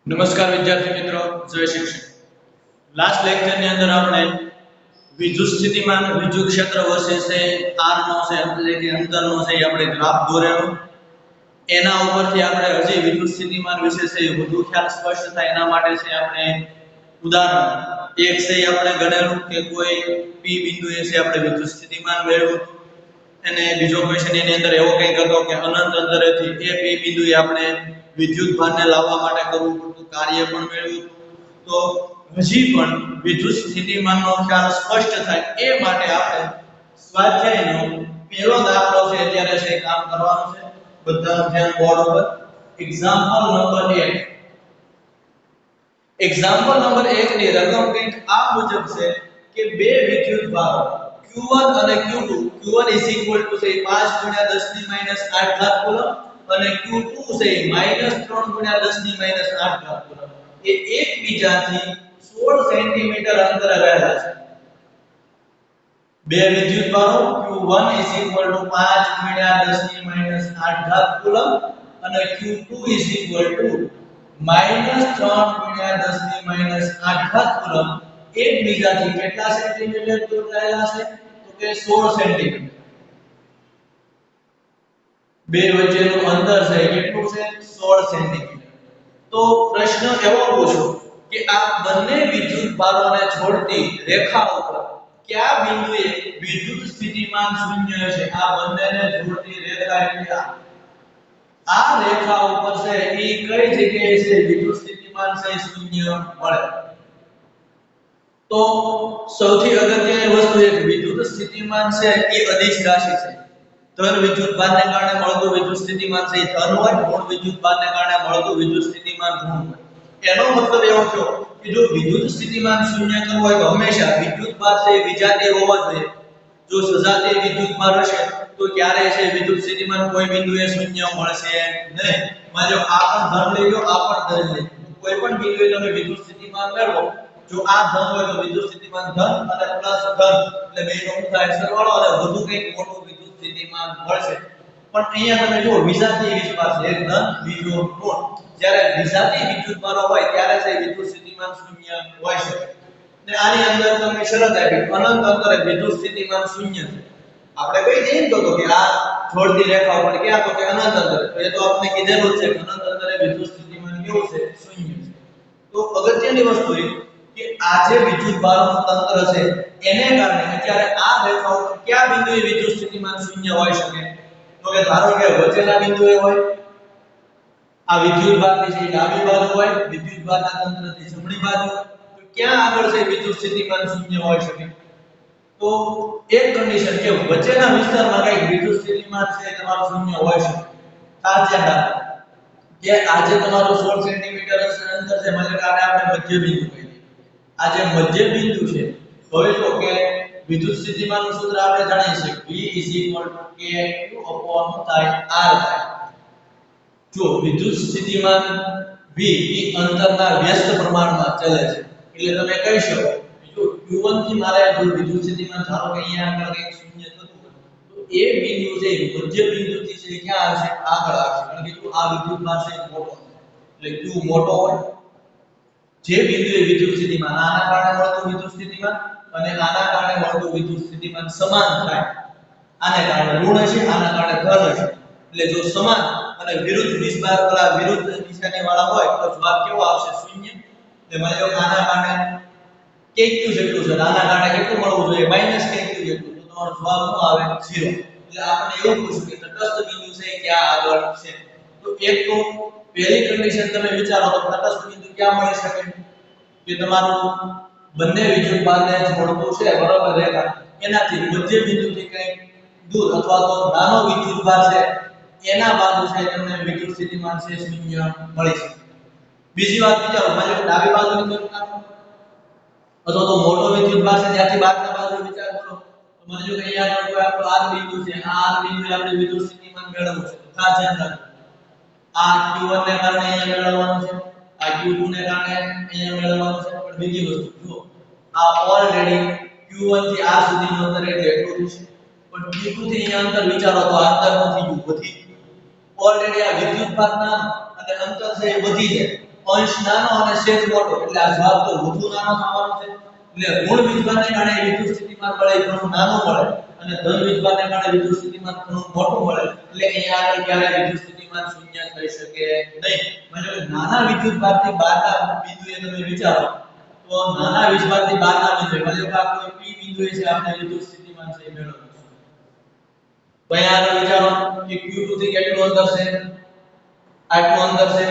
નમસ્કાર વિદ્યાર્થી મિત્રો, જય શિક્ષક. લાસ્ટ લેક્ચર ની અંદર આપણે વિદ્યુત સ્થિતિમાન વિદ્યુત ક્ષેત્ર વર્સિસ r નો છે એટલે કે અંતરનો છે એ આપણે ગ્રાફ દોરેલો. એના ઉપરથી આપણે હજી વિદ્યુત સ્થિતિમાન વિશે છે વધુ ખ્યાલ સ્પષ્ટ થાય એના માટે છે આપણે ઉદાહરણ એક છે આપણે ગણેલું કે કોઈ p બિંદુએ છે આપણે વિદ્યુત સ્થિતિમાન મેળવ્યું અને બીજો ક્વેશ્ચન એની અંદર એવો કંઈક હતો કે અનંત અંતરેથી એ p બિંદુએ આપણે વિદ્યુત ભારને લાવવા માટે કરવું પડતું કાર્ય પણ મેળવ્યું. તો હજી પણ વિદ્યુત સ્થિતિમાનનો ખ્યાલ સ્પષ્ટ થાય એ માટે આપણે સ્વાધ્યાયનો પહેલો દાખલો છે અત્યારે છે કામ કરવાનું છે. બધાનું ધ્યાન બોર્ડ ઉપર. Example number 1. એક્ઝામ્પલ નંબર 1 ની રકમ કંઈક આ મુજબ છે કે બે વિદ્યુત ભારો Q1 અને Q2 Q1 છે 5 × 10⁻8 ઘાત કુલમ અને Q2 છે -3 × 10⁻8 ઘાત કુલમ એ એકબીજાથી 16 સેન્ટીમીટર અંતરે રહેલા છે. બે વિદ્યુત ભારો Q1 5 × 10⁻8 ઘાત કુલમ અને Q2 -3 × 10⁻8 ઘાત કુલમ એકબીજાથી કેટલા સેન્ટીમીટર દૂર રહેલા છે? તો કે 16 સેન્ટીમીટર. બે વચ્ચેનું અંતર છે કેટલું છે? 16 સેન્ટીમીટર. તો પ્રશ્ન એવો પૂછો કે આ બંને વિદ્યુત ભારોને જોડતી રેખા ઉપર કયા બિંદુએ વિદ્યુત સ્થિતિમાન શૂન્ય છે? આ બંનેને જોડતી રેખા એટલે આ રેખા ઉપર છે એ કઈ જગ્યાએ છે વિદ્યુત સ્થિતિમાન છે શૂન્ય મળે? તો સૌથી અગત્યની વસ્તુ એક વિદ્યુત સ્થિતિમાન છે એ અદિશ રાશિ છે. ધન વિદ્યુત ભારને કારણે મળતું વિદ્યુત સ્થિતિમાન છે ધન હોય, ઋણ વિદ્યુત ભારને કારણે મળતું વિદ્યુત સ્થિતિમાન ઋણ હોય. એનો મતલબ એવો થયો કે જો વિદ્યુત સ્થિતિમાન શૂન્ય કરવો હોય તો હંમેશા વિદ્યુત ભાર છે વિજાતીય હોવો જોઈએ. જો સજાતીય વિદ્યુત ભાર હશે તો ક્યારે છે વિદ્યુત સ્થિતિમાન કોઈ બિંદુએ શૂન્ય મળશે નહીં. માનો આ પણ ધન લઈ લો, આ પણ ધન લઈ લો, કોઈ પણ બિંદુએ તમે વિદ્યુત સ્થિતિમાન મેળવો, જો આ ધન હોય તો વિદ્યુત સ્થિતિમાન ધન અને પ્લસ ધન એટલે બેનો થાય સરવાળો અને વધુ કંઈક મોટું વિદ્યુત સ્થિતિમાન મળશે. પણ અહીંયા તમે જુઓ વિજાતીય વિશ્વાસ એક ધન બીજો ઋણ. જ્યારે વિજાતીય વિદ્યુત ભારો હોય ત્યારે છે વિદ્યુત સ્થિતિમાન શૂન્ય હોય છે. ને આની અંદર તમને શરત આપી અનંત અંતરે વિદ્યુત સ્થિતિમાન શૂન્ય છે. આપણે કઈ જઈને તો કે આ જોડતી રેખા ઉપર ક્યાં તો કે અનંત અંતરે. તો એ તો આપણે કીધેલું છે કે અનંત અંતરે વિદ્યુત સ્થિતિમાન કેવું છે? શૂન્ય છે. તો અગત્યની વસ્તુ એ કે આ જે વિદ્યુત ભારનું તંત્ર છે એને કારણે અત્યારે આ રેખા ઉપર કયા બિંદુએ વિદ્યુત સ્થિતિમાન શૂન્ય હોઈ શકે? તો કે ધારો કે વચ્ચેના બિંદુએ હોય, આ વિદ્યુત ભારથી છે ડાબી બાજુ હોય, વિદ્યુત ભારના તંત્રથી જમણી બાજુ, તો ક્યાં આગળ છે વિદ્યુત સ્થિતિમાન શૂન્ય હોઈ શકે? તો એક કન્ડિશન કે વચ્ચેના વિસ્તારમાં કઈ વિદ્યુત સ્થિતિમાન છે તમારું શૂન્ય હોઈ શકે. ખાસ ધ્યાન રાખો કે આજે તમારું 16 સેન્ટીમીટર અંતર છે એટલે કે આને આપણે મધ્ય બિંદુ કહીએ. આ જે મધ્ય બિંદુ છે હવે જો કે વિદ્યુત સ્થિતિમાનનું સૂત્ર આપણે જાણીએ છીએ V k Q/R થાય. જો વિદ્યુત સ્થિતિમાન V એ અંતરના વ્યસ્ત પ્રમાણમાં ચલે છે એટલે તમે કહી શકો જો Q1 થી મારે જો વિદ્યુત સ્થિતિમાન ધારો કે અહીંયા આગળ કંઈક શૂન્ય થતું હોય તો એ બિંદુ છે મધ્ય બિંદુથી છે ક્યાં આવશે? આગળ આવશે. કારણ કે જો આ વિદ્યુત ભાર છે મોટો છે એટલે Q મોટો હોય. જે બિંદુએ વિદ્યુત સ્થિતિમાન આના કારણે મળતું વિદ્યુત સ્થિતિમાન અને આના કારણે મળતું વિદ્યુત સ્થિતિમાન સમાન થાય. આને કારણે ઋણ હશે, આના કારણે ધન હશે. એટલે જો સમાન અને વિરુદ્ધ વિસ્ભાર વાળા વિરુદ્ધ દિશાની વાળા હોય તો જવાબ કેવો આવશે? શૂન્ય. એટલે માની લો આના કારણે kq જેટલું છે, આના કારણે કેટલું મળવું જોઈએ? -kq જેટલું. તો તમારો જવાબ શું આવે? 0. એટલે આપણે એવું પૂછ્યું કે તટસ્થ બિંદુ છે ક્યાં આગળ છે? તો એક તો પહેલી કન્ડિશન તમે વિચારો તો તટસ્થ બિંદુ ક્યાં મળી શકે? કે તમારું બંને વિદ્યુત ભારને જોડતું છે બરાબર રેખા એનાથી મધ્ય બિંદુથી કંઈક દૂર અથવા તો નાનો વિદ્યુત ભાર છે એના બાજુ છે તમને વિદ્યુત સ્થિતિમાન છે શૂન્ય મળી શકે. બીજી વાત વિચારો, માની લો ડાબી બાજુની તરફ નાખો અથવા તો મોટો વિદ્યુત ભાર છે ત્યાંથી બહારના બાજુ વિચાર કરો તો માની લો કે અહીંયા આગળ કોઈ આપણો R બિંદુ છે, આ R બિંદુએ આપણે વિદ્યુત સ્થિતિમાન મેળવવું છે. તો ખાસ ધ્યાન રાખો આ Q1 ને કારણે અહીંયા મેળવવાનું છે, આ Q2 ને કારણે અહીંયા મેળવવાનું છે. પણ બીજી વસ્તુ જો આ ઓલરેડી Q1 થી R સુધીનું અંતર એટલે એટલું છે. પણ Q2 થી અહીંયા અંતર વિચારો તો આ અંતર નથી ગયું, વધી ઓલરેડી આ વિદ્યુત ભારના અને અંતર છે એ વધી જાય. અંશ નાનો અને છેદ મોટો એટલે આ જવાબ તો વધુ નાનો થવાનો છે એટલે ઋણ વીજભારને કારણે વિદ્યુત સ્થિતિમાન મળે ઘણું નાનું મળે અને ધન વીજભારને કારણે વિદ્યુત સ્થિતિમાન ઘણું મોટું મળે એટલે અહીંયા આગળ ક્યારે વિદ્યુત સ્થિતિમાન શૂન્ય થઈ શકે નહીં એટલે નાના વિદ્યુત ભારથી બહારના બિંદુએ તમે વિચારો તો નાના વીજભારથી બહારના બિંદુએ એટલે કે આ કોઈ P બિંદુએ છે આપણે વિદ્યુત સ્થિતિમાન છે મેળવવું તો અહીંયા આગળ વિચારો કે Q2 થી કેટલું અંતર છે આટલું અંતર છે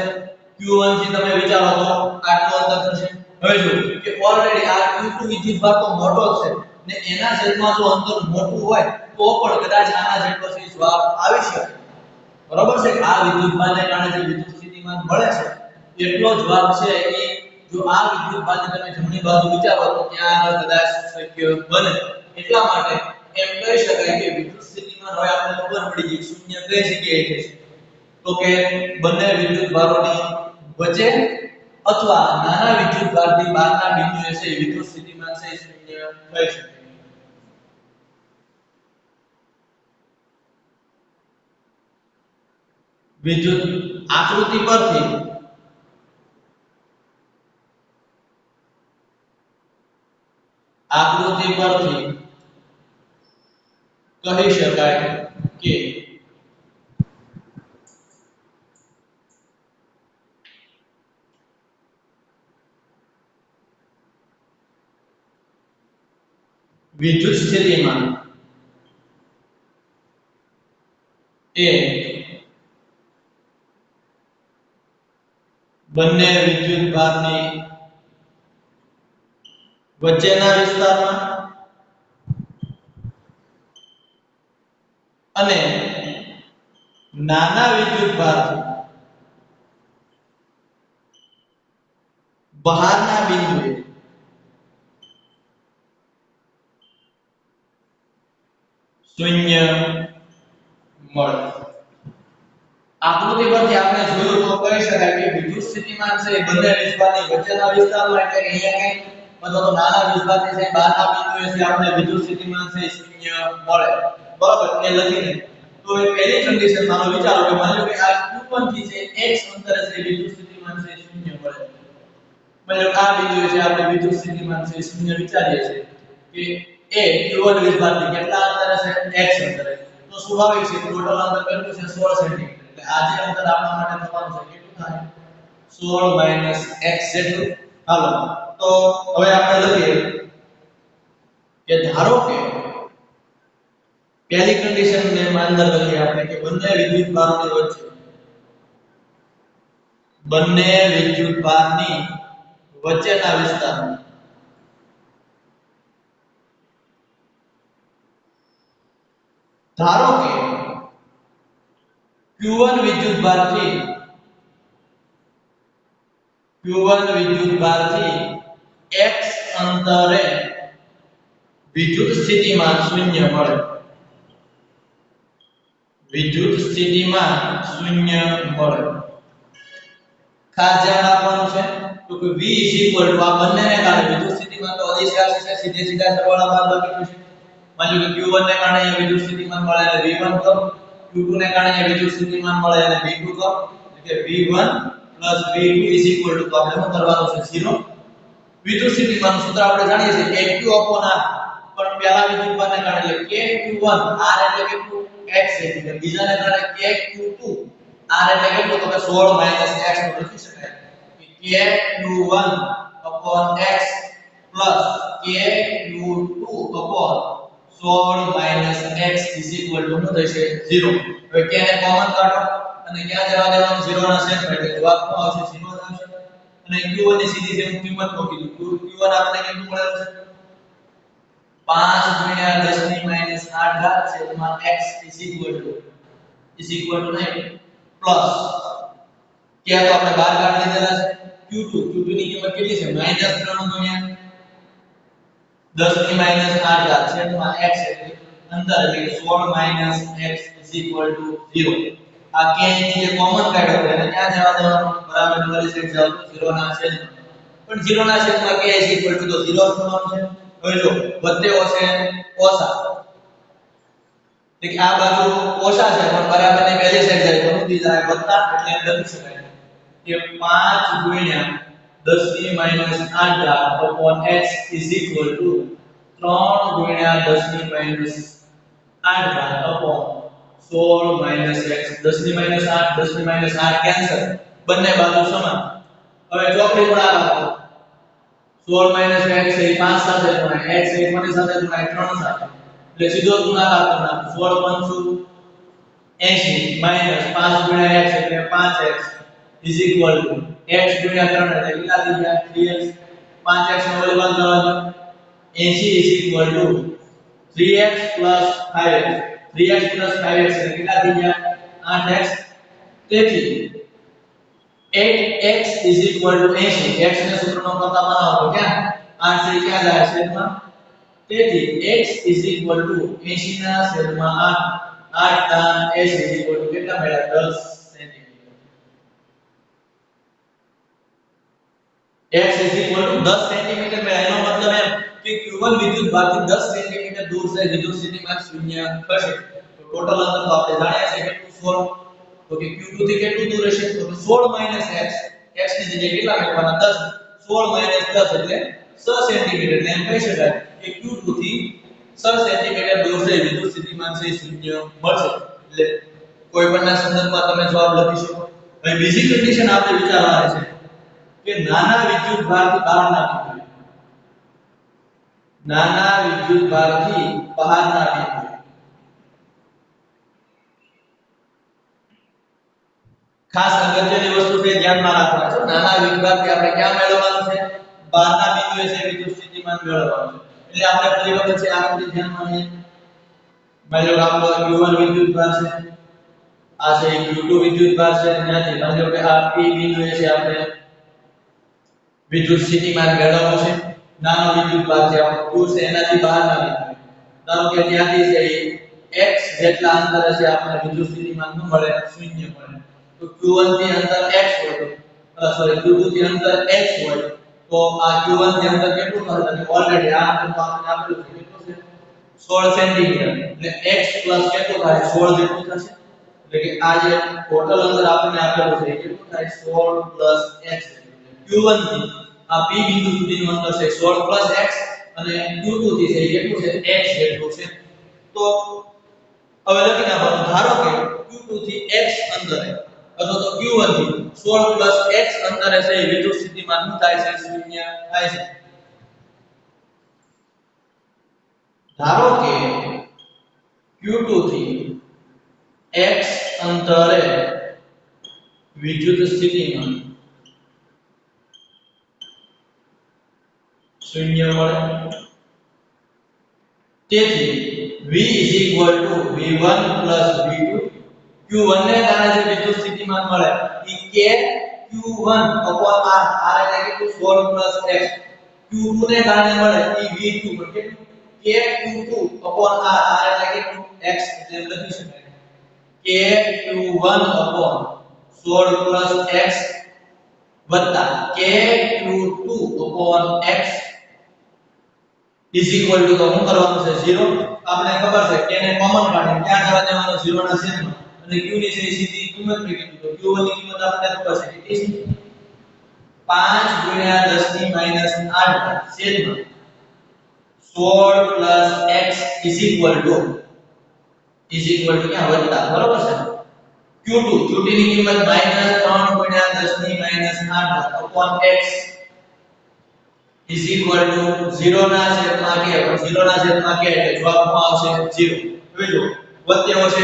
Q1 થી તમે વિચારો તો આટલું અંતર થશે હવે જો કે ઓલરેડી આ Q2 વિદ્યુતભાર તો મોટો છે ને એના છેદમાં જો અંતર મોટું હોય તો પણ કદાચ આના જેટલો છે જવાબ આવી શકે બરાબર છે આ વિદ્યુતભારને કારણે જે વિદ્યુત સ્થિતિમાન મળે છે એટલો જવાબ છે એ જો આ વિદ્યુતભારને તમે જમણી બાજુ વિચારો તો ત્યાં આગળ કદાચ શક્ય બને એટલા માટે એમ કહી શકાય કે વિદ્યુત સ્થિતિમાન હવે આપણે ખબર પડી ગઈ શૂન્ય કઈ જગ્યાએ છે તો કે બંને વિદ્યુતભારોની વચ્ચે અથવા નાના વિદ્યુતભારથી બહારના બિંદુએ છે વિદ્યુત સ્થિતિમાન છે શૂન્ય થઈ શકે વિદ્યુત આકૃતિ પરથી કહી શકાય કે વિદ્યુત સ્થિતિમાન એ બંને વિદ્યુતભારની વચ્ચેના વિસ્તારમાં અને નાના વિદ્યુતભારથી બહારના બિંદુએ શૂન્ય મળે આકૃતિ પરથી આપણે જોયું તો કહી શકાય કે વિદ્યુત સ્થિતિમાન છે બંને વિદ્યુતભારની વચ્ચેના વિસ્તારમાં એટલે કે અહીંયા કઈ અથવા તો નાના વિદ્યુતભારની છે બહારના બિંદુએ છે આપણે વિદ્યુત સ્થિતિમાન છે શૂન્ય મળે બરાબર એ લખીને તો એ પહેલી કન્ડિશન માનો વિચારો કે માનો કે આ Q1 થી છે x અંતરે છે વિદ્યુત સ્થિતિમાન છે શૂન્ય મળે મતલબ આ બિંદુએ છે આપણે વિદ્યુત સ્થિતિમાન છે શૂન્ય વિચારીએ છીએ કે એ Q1 વિદ્યુતભારથી કેટલા અંતરે છે x અંતરે તો સ્વાભાવિક છે ટોટલ અંતર કેટલું છે 16 સેન્ટીમીટર એટલે આ જે અંતર આપણા માટે થવાનું છે કેટલું થાય 16 - x જેટલું હાલો તો હવે આપણે લખીએ કે ધારો કે પહેલી કન્ડિશન ને અંદર લખીએ આપણે કે બંને વિદ્યુતભારની વચ્ચેના વિસ્તારમાં ધારો કે Q1 વિદ્યુતભારથી x અંતરે વિદ્યુત સ્થિતિમાન શૂન્ય મળે ખાસ ધ્યાન આપવાનું છે તો કે v આ બંનેને કારણે વિદ્યુત સ્થિતિમાન તો અદિશ રાશિ છે સીધે સીધા સરવાળા બાદબાકી થશે માની લો કે Q1 ને કારણે અહીંયા વિદ્યુત સ્થિતિમાન મળે એટલે V1 કરો Q2 ને કારણે અહીંયા વિદ્યુત સ્થિતિમાન મળે એટલે V2 કરો એટલે V1 + V2 તો આપણે શું કરવાનું છે 0 વિદ્યુત સ્થિતિમાનનું સૂત્ર આપણે જાણીએ છીએ KQ/R પણ પહેલા વિદ્યુતભારને કારણે એટલે KQ1 R એટલે કેટલું x એટલે બીજાને કારણે KQ2 R એટલે કેટલું તો કે 16 - x તો લખી શકાય કે KQ1/x KQ2/16 - x શું થશે 0 હવે k ને કોમન કાઢો અને ક્યાં જવા દેવાનું 0 ના છેદ એટલે જવાબ શું આવશે 0 જ આવશે અને Q1 ની સીધી જેમ કિંમત મૂકી દીધું Q1 આપણને કેટલું મળેલું છે 5 × 10 - 8 છેદમાં x = 9 પ્લસ કે તો આપણે બહાર કાઢી લીધેલા છે Q2 ની કિંમત કેટલી છે -3 × 10 - 8 છેદમાં x એટલે અંતર એટલે 16 - x = 0 આ k ની જે કોમન કાઢ્યો એટલે ક્યાં જવા દેવાનું બરાબર નંબર સેટ જાવ તો 0 ના છેદમાં પણ 0 ના છેદમાં k = તો 0 થવાનું છે હવે જો વચ્ચે ઓછે ઓછા આ બાજુ ઓછા છે પણ બરાબર ની પહેલી સાઈડ જાય તો શું થઈ જાય વત્તા એટલે એમ લખી શકાય કે 5 ગુણ્યા 10 ની માઈનસ 8 ઘાત upon x is equal to 3 ગુણ્યા 10 ની માઈનસ 8 ઘાત upon 16 માઈનસ x 10 ની માઈનસ 8 10 ની માઈનસ 8 કેન્સલ બંને બાજુ સમાન હવે ચોકડી પર આગળ 16 માઈનસ x એ 5 સાથે ગુણાય x એ કોની સાથે ગુણાય 3 સાથે એટલે સીધો ગુણાકાર કરવાનો 16 પંચું 80 માઈનસ 5 ગુણ્યા x એટલે 5x is equal to x ગુણ્યા 3 એટલે કેટલા થઈ ગયા 3x 5x નો વેલ્યુ કરવાનો 80 is equal to 3x 5x 3x 5x એટલે કેટલા થઈ ગયા 8x તેથી 8x is equal to 80 x ને સૂત્રનો કરતા બનાવો તો ક્યાં 8 से ક્યાં જાય છેદમાં તેથી x is equal to 80 ના છેદમાં 8 8 તાન 80 is equal to કેટલા મળ્યા 10 centimetre x is equal to 10 centimetre મળ્યા એનો મતલબ એમ કે q1 વિદ્યુત ભારથી 10 સેન્ટીમીટર દૂર છે વિદ્યુત સ્થિતિમાન શૂન્ય થશે તો ટોટલ અંતર તો આપણે જાણીએ છીએ કેટલું 16 તો કે q2 થી કેટલું દૂર હશે તો 16 x x ની જગ્યાએ કેટલા મેળવવાના 10 16 10 એટલે 6 સેન્ટીમીટર એટલે એમ કહી શકાય કે q2 થી 6 સેન્ટીમીટર દૂર છે વિદ્યુત સ્થિતિમાન છે શૂન્ય મળશે એટલે કોઈ પણના સંદર્ભમાં તમે જવાબ લખી શકો હવે બીજી કન્ડિશન આપણે વિચારવાની છે કે નાના વિદ્યુત ભારથી બહારના બિંદુએ નાના વિદ્યુત ભારથી બહારના બિંદુએ ખાસ અગત્યની વસ્તુ છે ધ્યાનમાં રાખવાની છે નાના વિદ્યુતભારથી આપણે ક્યાં મેળવવાનું છે બહારના બિંદુએ છે વિદ્યુત સ્થિતિમાન મેળવવાનું છે એટલે આપણે ફરી વખત છે આકૃતિ ધ્યાનમાં લઈએ માની લો આપણો q1 વિદ્યુતભાર છે આ છે q2 વિદ્યુતભાર છે ત્યાંથી માની લો કે આ p બિંદુએ છે આપણે વિદ્યુત સ્થિતિમાન મેળવવું છે નાનો વિદ્યુતભાર છે આપણો q છે એનાથી બહારના બિંદુએ ધારો કે ત્યાંથી છે x જેટલા અંતરે છે આપણે વિદ્યુત સ્થિતિમાન ન મળે શૂન્ય મળે તો q1 થી અંતર x હોય તો q2 થી અંતર x હોય તો આ q1 થી અંતર કેટલું થશે કે ઓલરેડી આ અંતર તો આપણે આપેલું છે કેટલું છે 16 સેન્ટીમીટર એટલે x કેટલું થાય 16 જેટલું થશે એટલે કે આ જે ટોટલ અંતર આપણને આપેલું છે કેટલું થાય 16 x q1 થી આ p બિંદુ સુધીનું અંતર છે 16 x અને q2 થી છે કેટલું છે x જેટલું છે તો હવે લખી નાખવાનું ધારો કે q2 થી x અંતરે અથવા તો q1 થી 16 x અંતરે છે વિદ્યુત સ્થિતિમાન શું થાય છે શૂન્ય થાય છે ધારો કે q2 થી x અંતરે વિદ્યુત સ્થિતિમાન શૂન્ય મળે તેથી v v1 v2 q1 ને કારણે જે વિદ્યુત સ્થિતિમાન મળે એ k q1 r r એટલે કેટલું 16 x q2 ને કારણે મળે એ v2 પર કેટલું k q2 r r એટલે કેટલું x એટલે લખી શકાય k q1 16 x વત્તા k q2 x is equal to તો શું કરવાનું છે 0 આપણે ખબર છે k ને કોમન કાઢી ક્યાં જવા દેવાનો 0 ના છેદમાં અને q ની છે સીધી કિંમત મૂકી તો q1 ની કિંમત આપણને ખબર છે કેટલી છે 5 ગુણ્યા 10 ની માઈનસ 8 છેદમાં 16 x is equal to ક્યાં વત્તા બરોબર છે q2 ની કિંમત -3 ગુણ્યા 10 ની minus 8 upon x is equal to 0 ના છેદમાં k પણ 0 ના છેદમાં k એટલે જવાબમાં આવશે 0 હવે જો વચ્ચે છે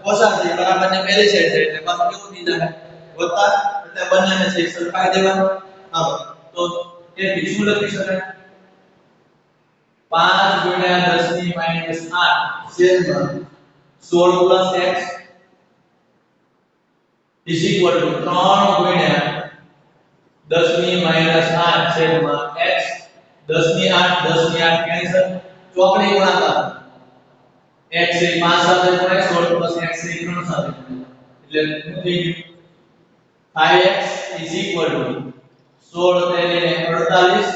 કોસા છે બરાબર ને પહેલી સાઈડ છે એટલે પાછું કેવું થઈ જાય વત્તા એટલે બંનેને છે સરખાઈ દેવાનું હા તો તેથી શું લખી શકાય 5 ગુણ્યા 10 ની માઈનસ 8 છેદમાં 16 x is equal to 3 ગુણ્યા 10 ની માઈનસ 8 છેદમાં x 10 ની 8 10 ની 8 કેન્સલ ચોકડી ગુણાકાર x એ 5 સાથે ગુણાય 16 x એ 3 સાથે ગુણાય એટલે શું થઈ ગયું 5x is equal to 16 તેરીને 48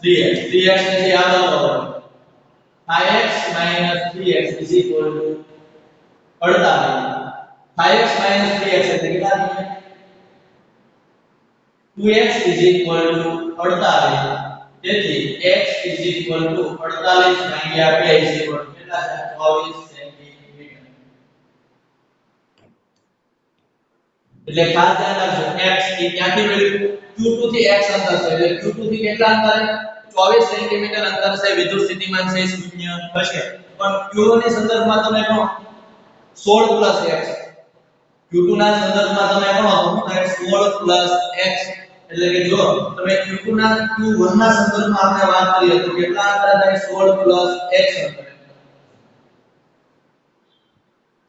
3x 3x ને જે આગળ વધો 5x 3x is equal to 48 5x 3x એટલે કેટલા થઈ ગયા 2x = 48 તેથી x = 48 ભાગ્યા 2 કેટલા છે 24 સેન્ટીમીટર એટલે ખાસ ધ્યાન રાખજો x એ ક્યાંથી મળ્યું q2 થી x અંતર છે એટલે q2 થી કેટલા અંતરે 24 સેન્ટીમીટર અંતર છે વિદ્યુત સ્થિતિમાન છે 0 હશે પણ q1 ની સંદર્ભમાં તમે કહો 16 + x q2 ના સંદર્ભમાં તમે ગણો તો શું થાય 16 + x એટલે કે જો તમે q2 ના q1 ના સંદર્ભમાં આપણે વાત કરીએ તો કેટલા અંતર થાય 16 + x અંતર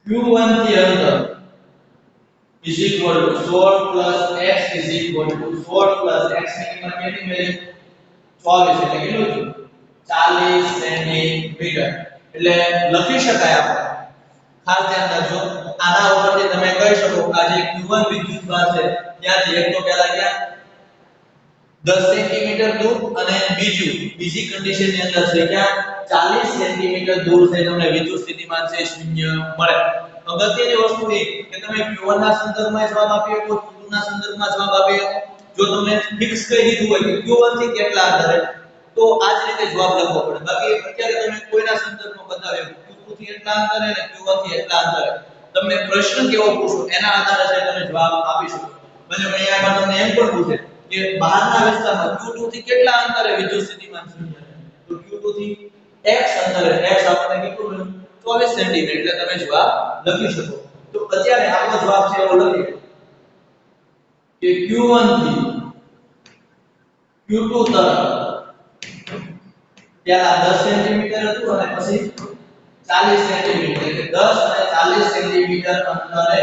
q1 થી અંતર is equal to 16 + x is equal to 16 + x ની કિંમત કેટલી મળી 24 એટલે કેટલું થયું 40 સેન્ટીમીટર એટલે લખી શકાય આપણે ખાસ ધ્યાન રાખજો આના ઉપરથી તમે કહી શકો આ જે q1 વિદ્યુતભાર છે ત્યાંથી એક તો પહેલા ક્યાં 10 સેન્ટીમીટર દૂર અને બીજી કન્ડિશન ની અંદર છે ક્યાં 40 સેન્ટીમીટર દૂર છે તમને વિદ્યુત સ્થિતિમાન છે 0 મળે અગત્યની વસ્તુ એ કે તમે q1 ના સંદર્ભમાં જવાબ આપ્યો તો q2 ના સંદર્ભમાં જવાબ આપ્યો જો તમને ફિક્સ કરી દીધું હોય કે q1 થી કેટલા અંતરે તો આ જ રીતે જવાબ લખવો પડે બાકી અત્યારે તમે કોઈના સંદર્ભમાં બતાવ્યો q2 થી એટલા અંતરે અને q1 થી એટલા અંતરે તમને પ્રશ્ન કેવો પૂછો એના આધારે છે તમે જવાબ આપી શકો મને અહીંયા તમને એમ પણ પૂછે કે બહારના વિસ્તારમાં q2 થી કેટલા અંતરે વિદ્યુત સ્થિતિમાન 0 છે તો q2 થી x અંતરે x આપણે કેટલું મળ્યું 24 સેન્ટીમીટર એટલે તમે જવાબ લખી શકો તો અત્યારે આપણો જવાબ છે એવો લખીએ કે q1 થી q2 તરફ પહેલા 10 સેન્ટીમીટર હતું અને પછી 40 સેન્ટીમીટર એટલે 10 અને 40 સેન્ટીમીટર અંતરે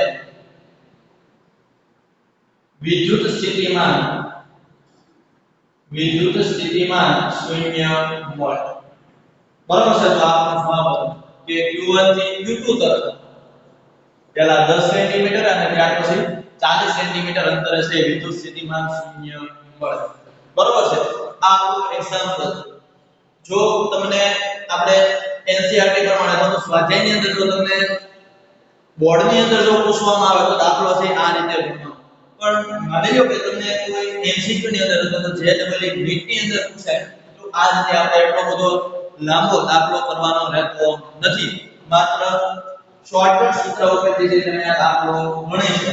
વિદ્યુત સ્થિતિમાન 0 મળે બરાબર છે તો આપણો જવાબ કે q1 થી q2 તરફ પહેલા 10 સેન્ટીમીટર અને ત્યાર પછી 40 સેન્ટીમીટર અંતરે છે વિદ્યુત સ્થિતિમાન 0 મળે બરાબર છે આ આપણું એક્ઝામ્પલ જો તમને આપણે એનસીઈઆરટી પ્રમાણે તો સ્વાધ્યાયની અંદર જો તમને બોર્ડની અંદર જો પૂછવામાં આવે તો દાખલો છે આ રીતે ગણવાનો પણ માની લો કે તમને કોઈ એમસીક્યુ ની અંદર અથવા તો જેડબલઈ નીટ ની અંદર પૂછાય તો આ રીતે આપણે એટલો બધો લાંબો દાખલો કરવાનો રહેતો નથી માત્ર શોર્ટકટ સૂત્ર ઉપરથી જે તમે આ દાખલો ગણી શકો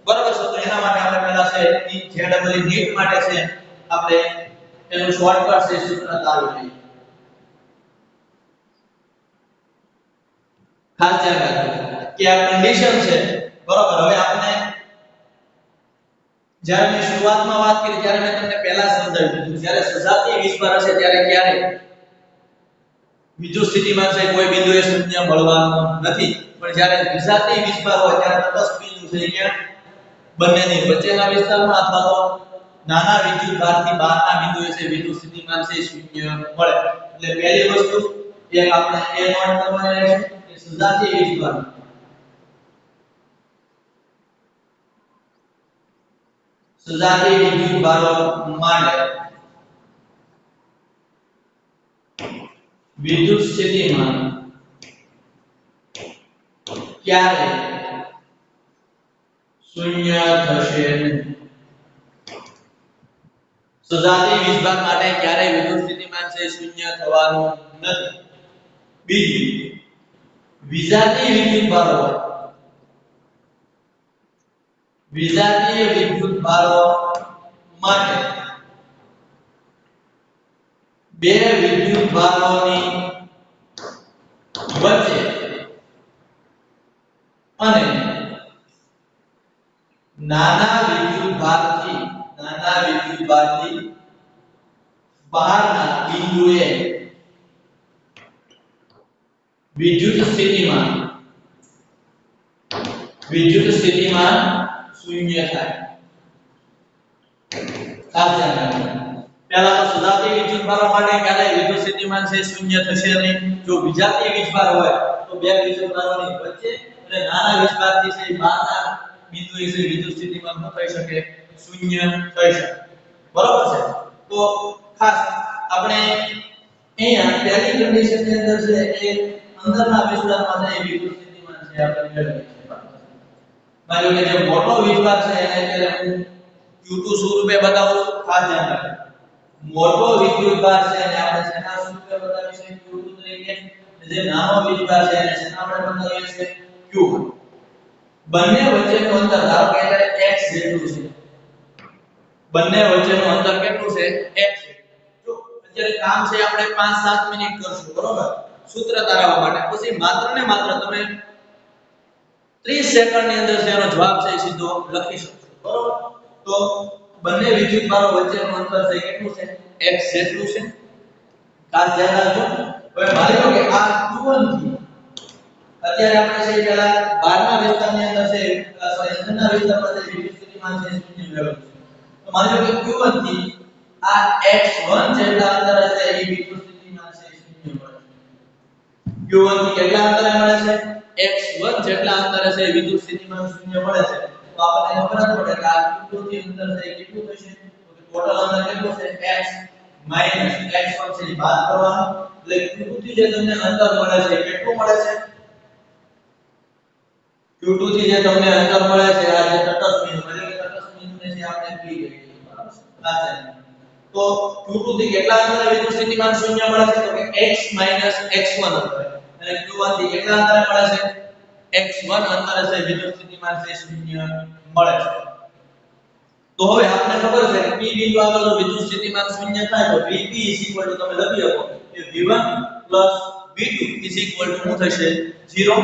બરાબર છે તો એના માટે આપણે પહેલા છે જેડબલઈ નીટ માટે છે આપણે એનું શોર્ટકટ છે સૂત્ર તારવી લઈએ ખાસ ધ્યાન રાખજો કે આ કન્ડિશન છે બરાબર હવે આપણે જ્યારે મેં શરૂઆતમાં વાત કરી ત્યારે મેં તમને પહેલા સમજાવ્યું હતું જ્યારે સજાતીય વીજભાર હશે ત્યારે ક્યારે વિદ્યુત સ્થિતિમાન છે કોઈ બિંદુએ શૂન્ય મળવાનું નથી પણ જ્યારે વિજાતીય વીજભાર હોય ત્યારે તટસ્થ બિંદુ છે ક્યાં બંનેની વચ્ચેના વિસ્તારમાં અથવા તો નાના વિદ્યુતભારથી બહારના બિંદુએ છે વિદ્યુત સ્થિતિમાન છે શૂન્ય મળે એટલે પહેલી વસ્તુ એક આપણે એ નોટ કરવાની રહેશે કે સજાતીય વીજભાર સજાતીય વિદ્યુતભારો માટે વિદ્યુત સ્થિતિમાન ક્યારે શૂન્ય થશે નહીં સજાતીય વીજભાર માટે ક્યારે વિદ્યુત સ્થિતિમાન છે શૂન્ય થવાનું નથી બીજું વિજાતીય વિદ્યુતભારો વિજાતીય વિદ્યુતભારો માટે બે વિદ્યુતભારોની વચ્ચે અને નાના વિદ્યુતભારથી બહારના બિંદુએ વિદ્યુત સ્થિતિમાન શૂન્ય થાય ખાસ ધ્યાન રાખજો પહેલા તો સજાતીય વિદ્યુતભારો માટે ક્યારેય વિદ્યુત સ્થિતિમાન છે શૂન્ય થશે નહીં જો વિજાતીય વીજભાર હોય તો બે વિદ્યુતભારોની વચ્ચે અને નાના વીજભારથી છે બહારના બિંદુએ છે વિદ્યુત સ્થિતિમાન ન થઈ શકે શૂન્ય થઈ શકે બરાબર છે તો ખાસ આપણે અહીંયા પહેલી કન્ડિશન ની અંદર છે એ અંદરના વિસ્તારમાં છે વિદ્યુત સ્થિતિમાન છે આપણે મેળવીએ છીએ માનો કે જે મોટો વીજભાર છે એને અત્યારે હું Q2 સ્વરૂપે બતાવું છું, ખાસ ધ્યાન રાખજો. મોટો વિદ્યુતભાર છે એને આપણે શેના સ્વરૂપે બતાવીએ છીએ Q2 તરીકે, જે નાનો વીજભાર છે એને શેના આપણે બતાવીએ છીએ Q1. બંને વચ્ચેનું અંતર ધારો કે અત્યારે x જેટલું છે. બંને વચ્ચેનું અંતર કેટલું છે? x. જો અત્યારે કામ છે આપણે 5-7 મિનિટ કરશું, બરોબર? સૂત્ર તારવવા માટે. પછી માત્ર ને માત્ર તમે 30 સેકન્ડની અંદર તેનો જવાબ છે સીધો લખી શકશો, બરોબર? તો બંને વિદ્યુતભારો વચ્ચેનું અંતર છે કેટલું છે? x જેટલું છે. ખાસ ધ્યાન રાખજો. હવે માની લો કે આ Q1 થી અત્યારે આપણે છે પેલા બહારના વિસ્તારની અંદર છે સોરી અંદરના વિસ્તારમાં છે વિદ્યુત સ્થિતિમાન છે 0 મેળવ્યું છે. તો માની લો કે Q1 થી આ x1 જેટલા અંતરે છે એ વિદ્યુત સ્થિતિમાન છે 0 મળે છે. Q1 થી કેટલા અંતરે મળે છે? x1 જેટલા અંતરે છે વિદ્યુત સ્થિતિમાન 0 મળે છે. તો આપણને ખબર પડે કે આ Q2 થી અંતર છે કેટલું થશે? તો ટોટલ અંતર કેટલું છે? x x1 છે એ બાદ કરવાનું. એટલે Q2 થી જે તમને અંતર મળે છે કેટલું મળે છે? Q2 થી જે તમને અંતર મળે છે આ જે તટસ્થ બિંદુ એટલે કે તટસ્થ બિંદુને જે આપણે P કહીએ છીએ, બરાબર છે? તો Q2 થી કેટલા અંતરે વિદ્યુત સ્થિતિમાન 0 મળે છે? તો કે x x1 અંતરે. અને Q1 થી કેટલા અંતરે મળે છે? x1 અંતરે છે વિદ્યુત સ્થિતિમાન છે 0 મળે છે. તો હવે આપણને ખબર છે કે P બિંદુ આગળ જો વિદ્યુત સ્થિતિમાન 0 થાય તો Vp તમે લખી શકો કે V1 V2 શું થશે? 0.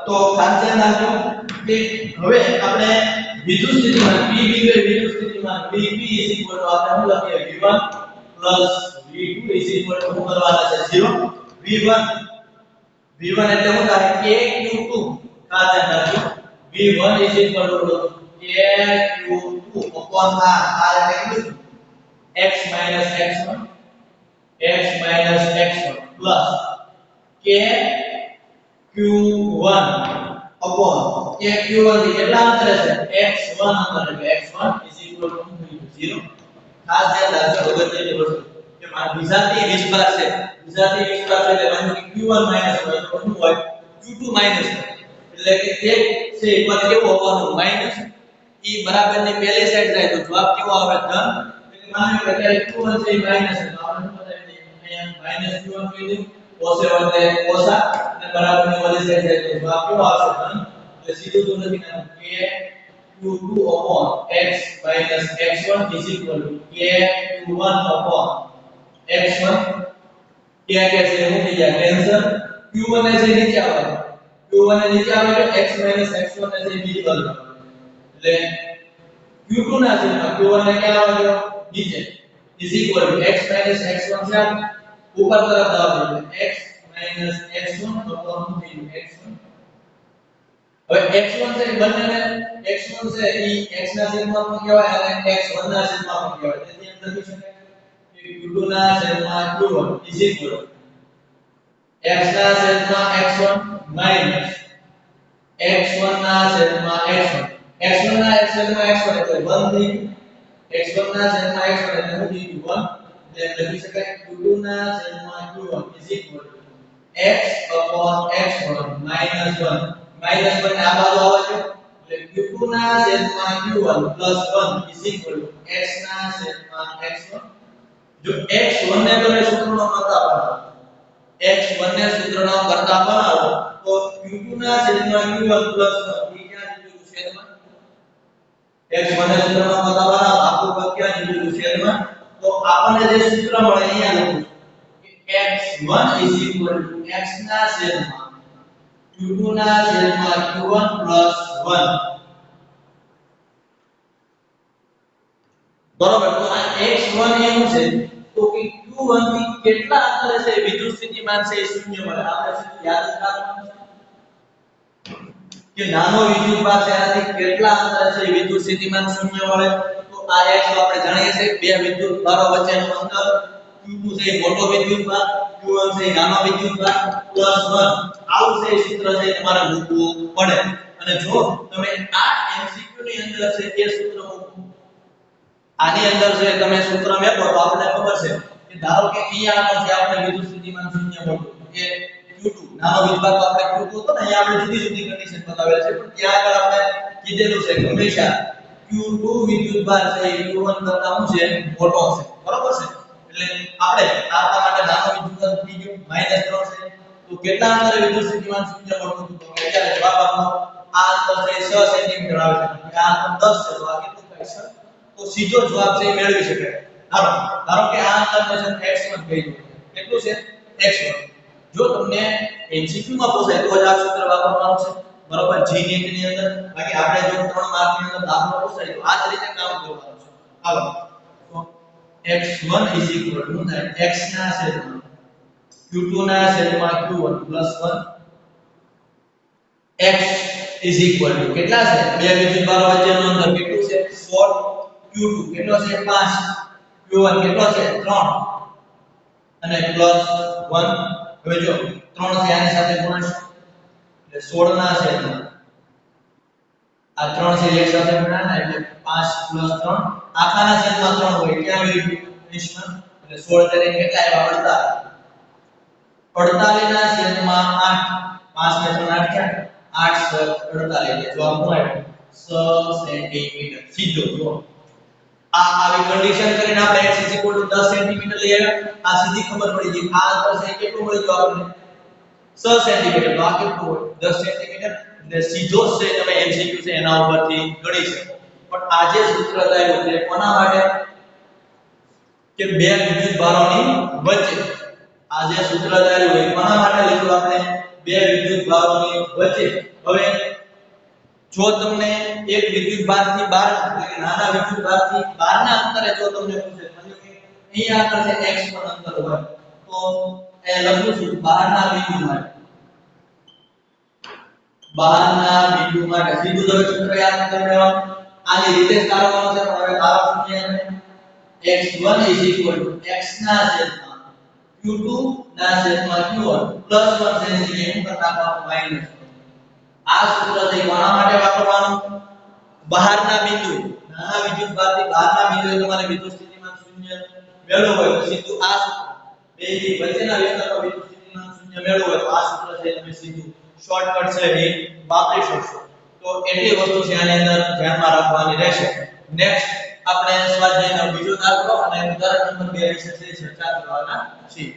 તો ખાસ ધ્યાન રાખજો કે હવે આપણે વિદ્યુત સ્થિતિમાન P બિંદુએ વિદ્યુત સ્થિતિમાન Vp આપણે શું લખીએ V1 V2 શું કરવાના છે 0. V1 એટલે શું થાય KQ2. ખાસ ધ્યાન રાખજો V1 KQ2 upon R એટલે કેટલું? x x1 plus k Q1 upon Q1 થી કેટલા અંતરે છે? x1 અંતરે એટલે x1 0. ખાસ ધ્યાન રાખજો અગત્યની વસ્તુ કે વિજાતીય વિસ્ભાર છે. વિજાતીય વિસ્ભાર છે એટલે માનો કે Q1 માઈનસ હોય તો શું હોય? Q2 માઈનસ હોય. એટલે કે તે છે પદ કેવો હોવાનો? માઈનસ. ઈ બરાબરની પહેલી સાઈડ જાય તો જવાબ કેવો આવે? ધન. એટલે માનો કે અત્યારે Q1 છે માઈનસ તો આપણે શું બતાવી દઈએ? અહીંયા માઈનસ Q1 કહી દઈએ. કોસે વડે કોસા અને બરાબરની ઓલી સાઈડ જાય તો જવાબ કેવો આવશે? ધન. એટલે સીધું તો લખી નાખો કે Q2 upon x x1 k Q1 upon x1 क्या कैसे हो गया कैंसर Q1 ऐसे नीचे આવે Q1 એ નીચે આવે તો x x1 ऐसे બીજી બાજુ એટલે Q2 ના છેદમાં Q1 ને ક્યાં આવે ગયો નીચે is equal to x x1 છે ઉપર તરફ દાવ x x1 upon x1 હવે x1 છે બંનેને x1 છે ઈ x ના છેદમાં પણ કહેવાય અને x1 ના છેદમાં પણ કહેવાય તેથી એમ લખી શકાય કે Q2 ના છેદમાં Q1 is equal to x ના છેદમાં x1 minus x1 ના છેદમાં x1 x1 ના છેદમાં x1 એટલે 1 થઈ x1 ના છેદમાં x1 એટલે શું થઈ 1 એટલે લખી શકાય Q2 ના છેદમાં Q1 is equal to x upon x1 minus 1 minus 1 આ બાજુ આવે છે એટલે Q2 ના છેદમાં Q1 plus 1 is equal to x ના છેદમાં x1 જો x1 ને તમે સૂત્રનો કરતા બનાવો x1 ને સૂત્રનો કરતા બનાવો તો Q2 ના છેદમાં Q1 plus 1 એ ક્યાં જતું છેદમાં x1 ને સૂત્રનો કરતા બનાવો આખું પદ ક્યાં જતું છેદમાં તો આપણને જે સૂત્ર મળે અહીંયા લખું કે x1 is equal to x ના છેદમાં Q2 ના છેદમાં Q1 plus 1 બરોબર તો આ x1 એવું છે તો કે Q1 થી કેટલા અંતરે છે વિદ્યુત સ્થિતિમાન છે 0 મળે આપણે શું યાદ રાખવાનું છે કે નાનો વિદ્યુતભાર છે આનાથી કેટલા અંતરે છે વિદ્યુત સ્થિતિમાન 0 મળે તો આ x આપણે જાણીએ છીએ બે વિદ્યુતભારો વચ્ચેનું અંતર Q2 છે મોટો વિદ્યુતભાર Q1 છે નાનો વિદ્યુતભાર +1 આવું છે એ સૂત્ર છે એ તમારે મૂકવું પડે અને જો તમે આ MCQ ની અંદર છે એ સૂત્ર મૂકો આની અંદર છે તમે સૂત્ર મેકો તો આપણે ખબર છે કે ધારો કે અહીંયા આનો છે આપણે વિદ્યુત સ્થિતિમાન શૂન્ય મળતું કે Q2 નાનો વિભાગ તો આપણે Q2 હતો ને અહીંયા આપણે જુદી જુદી કન્ડિશન બતાવેલ છે પણ ત્યાં આગળ આપણે કીધેલું છે કે હંમેશા Q2 વિદ્યુતભાર છે એ Q1 કરતા શું છે મોટો છે બરોબર છે એટલે આપણે આપણા માટે નાનો વિદ્યુતભાર થઈ ગયો -3 છે તો કેટલા અંતરે વિદ્યુત સ્થિતિમાન શૂન્ય મળતું તો અત્યારે જવાબ આપો આ અંતર છે 6 સેન્ટીમીટર આવે છે આ અંતર 10 છે તો આ કેટલું થાય છે તો સીધો જવાબ છે મેળવી શકાય ધારો કે આ અંતરને છે x1 કહી દો કેટલું છે x1 જો તમને MCQ માં પૂછાય તો જ આ સૂત્ર વાપરવાનું છે બરોબર G NET ની અંદર બાકી આપણે જો 3 માર્ક ની અંદર દાખલો પૂછાય તો આ જ રીતે કામ કરવાનું છે હાલો તો x1 શું થાય x ના છેદમાં q2 ના છેદમાં q1 1 x કેટલા છે બે વિદ્યુતભારો વચ્ચેનું અંતર કેટલું છે 16 q2 કેટલો છે 5 q1 કેટલો છે 3 અને +1 હવે જો 3 છે આની સાથે ગુણાશે એટલે 16 ના છેદમાં આ 3 છે એક સાથે ગુણાના એટલે 5 + 3 આખાના છેદમાં 3 હોય ક્યાં વેલ્યુ નિષ્ણાત એટલે 16 તરીકે કેટલા આવ્યા 48 ના છેદમાં 8 5 ને 3 8 ક્યાં 8 48 એટલે જવાબ શું આવ્યો 6 સેન્ટીમીટર સીધો જો આ આવી કન્ડિશન કરીને આપણે x 10 સેન્ટીમીટર લઈ આવ્યા આ સીધી ખબર પડી ગઈ આ અંતર છે કેટલું મળી ગયું આપણને 6 સેન્ટીમીટર તો આ કેટલું હોય 10 સેન્ટીમીટર એટલે સીધો છે તમે MCQ છે એના ઉપરથી ગણી શકો પણ આ જે સૂત્ર લાવ્યું છે કોના માટે કે બે વિદ્યુતભારોની વચ્ચે આ જે સૂત્ર લાવ્યું છે કોના માટે લખ્યું આપણે બે વિદ્યુતભારોની વચ્ચે હવે જો તમને એક વિદ્યુતભારથી બહાર એટલે કે નાના વિદ્યુતભારથી બહારના અંતરે જો તમને પૂછે એટલે કે અહીં આગળ છે x1 અંતર હોય તો એ લખું છું બહારના બિંદુ માટે સીધું તમે સૂત્ર યાદ કરી લેવાનું આની રીતે જ તારવવાનું છે પણ હવે તારવવાનું છે x1 x ના છેદમાં q2 ના છેદમાં q1 +1 સેન્ટીમીટર કરતા માઈનસ આ સૂત્ર છે કોના માટે વાપરવાનું બહારના બિંદુ નાના વિદ્યુતભારથી બહારના બિંદુએ તમારે વિદ્યુત સ્થિતિમાન શૂન્ય મેળવવું હોય તો સીધું આ સૂત્ર બેની વચ્ચેના વિસ્તારમાં વિદ્યુત સ્થિતિમાન શૂન્ય મેળવવું હોય તો આ સૂત્ર છે તમે સીધું શોર્ટકટ છે એ વાપરી શકશો તો એટલી વસ્તુ છે આની અંદર ધ્યાનમાં રાખવાની રહેશે નેક્સ્ટ આપણે સ્વાધ્યાયનો બીજો દાખલો અને ઉદાહરણ નંબર 2 વિશે ચર્ચા કરવાના છીએ